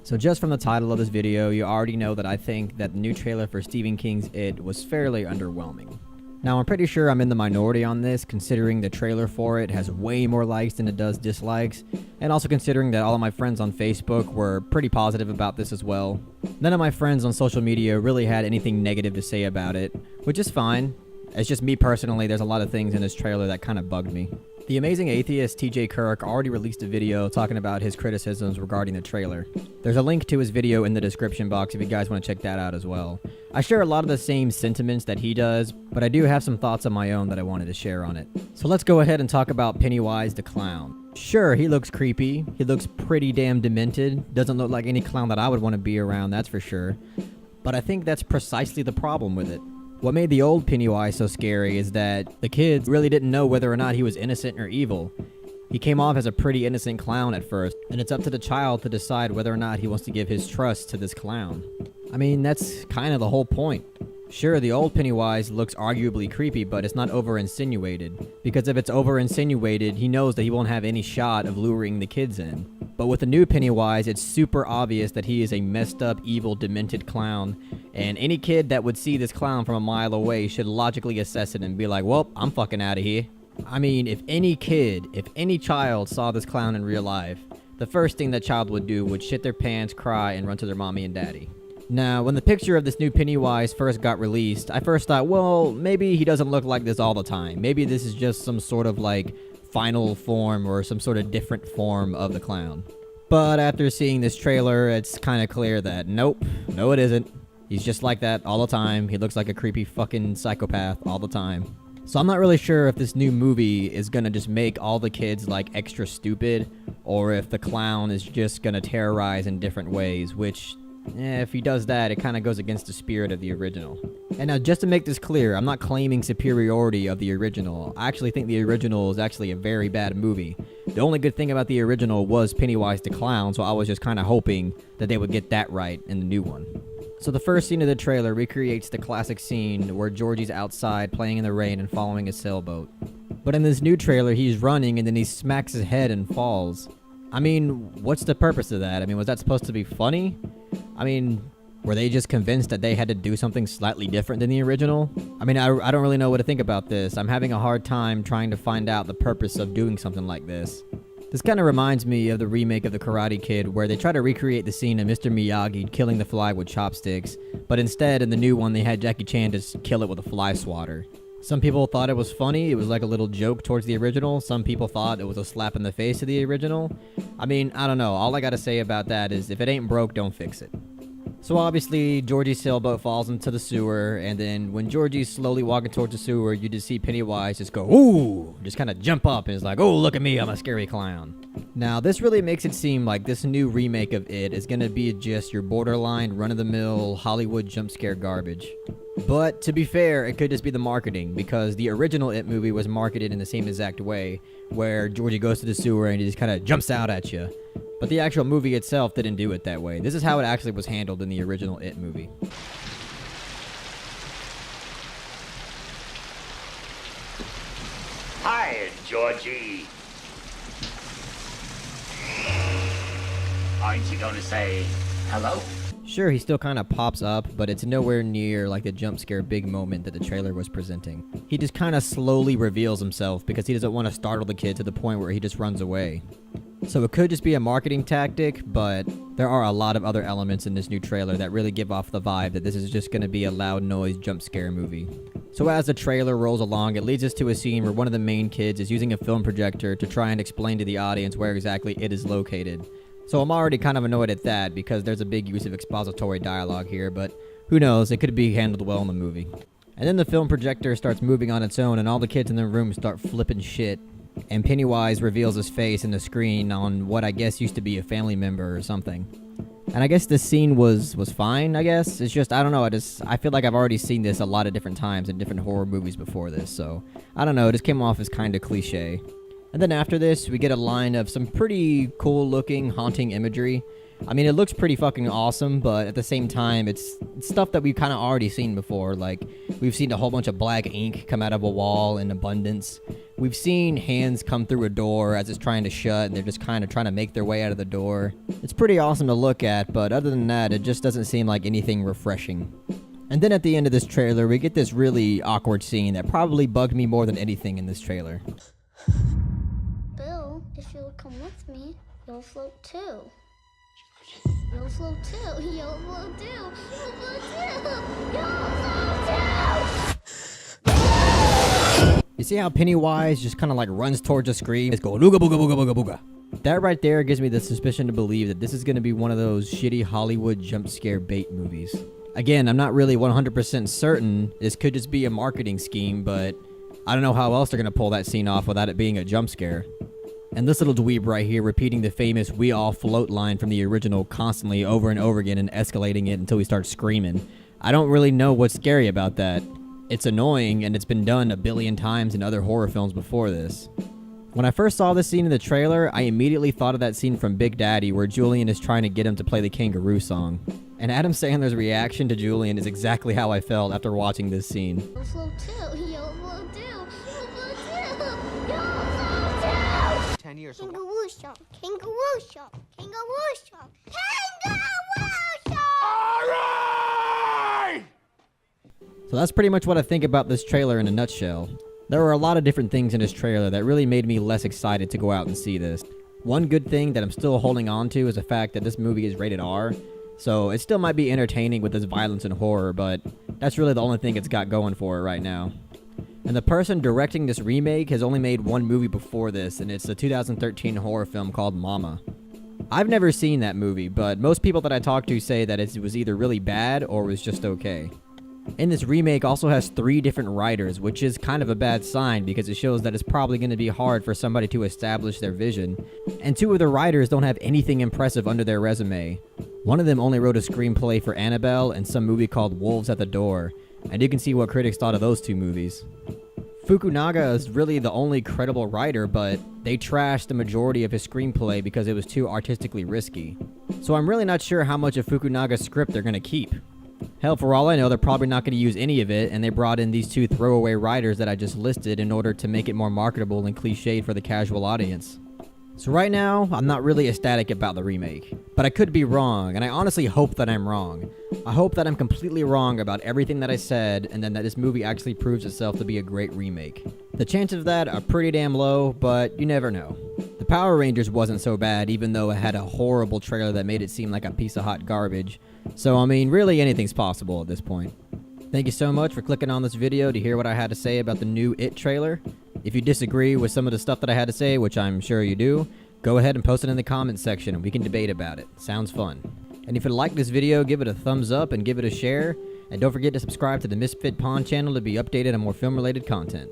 So just from the title of this video, you already know that I think that the new trailer for Stephen King's It was fairly underwhelming. Now, I'm pretty sure I'm in the minority on this, considering the trailer for it has way more likes than it does dislikes, and also considering that all of my friends on Facebook were pretty positive about this as well. None of my friends on social media really had anything negative to say about it, which is fine. It's just me personally, there's a lot of things in this trailer that kind of bugged me. The Amazing Atheist TJ Kirk already released a video talking about his criticisms regarding the trailer. There's a link to his video in the description box if you guys want to check that out as well. I share a lot of the same sentiments that he does, but I do have some thoughts of my own that I wanted to share on it. So let's go ahead and talk about Pennywise the Clown. Sure, he looks creepy, he looks pretty damn demented, doesn't look like any clown that I would want to be around, that's for sure. But I think that's precisely the problem with it. What made the old Pennywise so scary is that the kids really didn't know whether or not he was innocent or evil. He came off as a pretty innocent clown at first, and it's up to the child to decide whether or not he wants to give his trust to this clown. I mean, that's kind of the whole point. Sure, the old Pennywise looks arguably creepy, but it's not over-insinuated. Because if it's over-insinuated, he knows that he won't have any shot of luring the kids in. But with the new Pennywise, it's super obvious that he is a messed up, evil, demented clown, and any kid that would see this clown from a mile away should logically assess it and be like, well, I'm fucking out of here. I mean, if any child saw this clown in real life, the first thing that child would do would shit their pants, cry, and run to their mommy and daddy. Now, when the picture of this new Pennywise first got released, I first thought, well, maybe he doesn't look like this all the time. Maybe this is just some sort of like final form or some sort of different form of the clown. But after seeing this trailer, it's kind of clear that nope, no it isn't. He's just like that all the time. He looks like a creepy fucking psychopath all the time. So I'm not really sure if this new movie is gonna just make all the kids like extra stupid, or if the clown is just gonna terrorize in different ways, which, if he does that, it kind of goes against the spirit of the original. And now, just to make this clear, I'm not claiming superiority of the original. I actually think the original is actually a very bad movie. The only good thing about the original was Pennywise the Clown, so I was just kind of hoping that they would get that right in the new one. So the first scene of the trailer recreates the classic scene where Georgie's outside playing in the rain and following a sailboat. But in this new trailer, he's running and then he smacks his head and falls. I mean, what's the purpose of that? I mean, was that supposed to be funny? I mean, were they just convinced that they had to do something slightly different than the original? I mean, I don't really know what to think about this. I'm having a hard time trying to find out the purpose of doing something like this. This kind of reminds me of the remake of The Karate Kid, where they try to recreate the scene of Mr. Miyagi killing the fly with chopsticks, but instead, in the new one, they had Jackie Chan just kill it with a fly swatter. Some people thought it was funny, it was like a little joke towards the original. Some people thought it was a slap in the face to the original. I mean, I don't know. All I gotta say about that is if it ain't broke, don't fix it. So obviously, Georgie's sailboat falls into the sewer, and then when Georgie's slowly walking towards the sewer, you just see Pennywise just go, ooh, just kind of jump up, and is like, oh, look at me, I'm a scary clown. Now, this really makes it seem like this new remake of It is gonna be just your borderline, run-of-the-mill, Hollywood jump scare garbage. But to be fair, it could just be the marketing, because the original It movie was marketed in the same exact way, where Georgie goes to the sewer and he just kind of jumps out at you. But the actual movie itself didn't do it that way. This is how it actually was handled in the original It movie. Hi, Georgie. Aren't you going to say hello? Sure, he still kind of pops up, but it's nowhere near like the jump scare big moment that the trailer was presenting. He just kind of slowly reveals himself because he doesn't want to startle the kid to the point where he just runs away. So it could just be a marketing tactic, but there are a lot of other elements in this new trailer that really give off the vibe that this is just going to be a loud noise jump scare movie. So as the trailer rolls along, it leads us to a scene where one of the main kids is using a film projector to try and explain to the audience where exactly it is located. So I'm already kind of annoyed at that because there's a big use of expository dialogue here, but who knows, it could be handled well in the movie. And then the film projector starts moving on its own and all the kids in the room start flipping shit. And Pennywise reveals his face in the screen on what I guess used to be a family member or something. And I guess this scene was fine, I guess. It's just, I don't know, I feel like I've already seen this a lot of different times in different horror movies before this, so I don't know, it just came off as kind of cliche. And then after this, we get a line of some pretty cool-looking, haunting imagery. I mean, it looks pretty fucking awesome, but at the same time, it's stuff that we've kind of already seen before. Like, we've seen a whole bunch of black ink come out of a wall in abundance. We've seen hands come through a door as it's trying to shut, and they're just kind of trying to make their way out of the door. It's pretty awesome to look at, but other than that, it just doesn't seem like anything refreshing. And then at the end of this trailer, we get this really awkward scene that probably bugged me more than anything in this trailer. Bill, if you'll come with me, you'll float too. You'll float too. You'll float too. You'll float too. You'll float too. You see how Pennywise just kind of like runs towards the screen? It's going ooga booga booga booga booga. That right there gives me the suspicion to believe that this is going to be one of those shitty Hollywood jump scare bait movies. Again, I'm not really 100% certain. This could just be a marketing scheme, but I don't know how else they're going to pull that scene off without it being a jump scare. And this little dweeb right here repeating the famous "we all float" line from the original constantly over and over again and escalating it until he starts screaming. I don't really know what's scary about that. It's annoying, and it's been done a billion times in other horror films before this. When I first saw this scene in the trailer, I immediately thought of that scene from Big Daddy where Julian is trying to get him to play the Kangaroo song. And Adam Sandler's reaction to Julian is exactly how I felt after watching this scene. You'll float too. You'll float too. You'll float too. You'll float too. 10 years. Kangaroo shop. Kangaroo shop. Kangaroo shop. Kangaroo shop. So that's pretty much what I think about this trailer in a nutshell. There were a lot of different things in this trailer that really made me less excited to go out and see this. One good thing that I'm still holding on to is the fact that this movie is rated R, so it still might be entertaining with this violence and horror, but that's really the only thing it's got going for it right now. And the person directing this remake has only made one movie before this, and it's a 2013 horror film called Mama. I've never seen that movie, but most people that I talk to say that it was either really bad or was just okay. And this remake also has 3 different writers, which is kind of a bad sign because it shows that it's probably going to be hard for somebody to establish their vision. And 2 of the writers don't have anything impressive under their resume. One of them only wrote a screenplay for Annabelle and some movie called Wolves at the Door, and you can see what critics thought of those 2 movies. Fukunaga is really the only credible writer, but they trashed the majority of his screenplay because it was too artistically risky. So I'm really not sure how much of Fukunaga's script they're going to keep. Hell, for all I know, they're probably not going to use any of it, and they brought in these 2 throwaway writers that I just listed in order to make it more marketable and cliched for the casual audience. So right now, I'm not really ecstatic about the remake, but I could be wrong, and I honestly hope that I'm wrong. I hope that I'm completely wrong about everything that I said, and then that this movie actually proves itself to be a great remake. The chances of that are pretty damn low, but you never know. The Power Rangers wasn't so bad, even though it had a horrible trailer that made it seem like a piece of hot garbage. So, I mean, really anything's possible at this point. Thank you so much for clicking on this video to hear what I had to say about the new It trailer. If you disagree with some of the stuff that I had to say, which I'm sure you do, go ahead and post it in the comments section and we can debate about it. Sounds fun. And if you like this video, give it a thumbs up and give it a share. And don't forget to subscribe to the Misfit Pawn channel to be updated on more film-related content.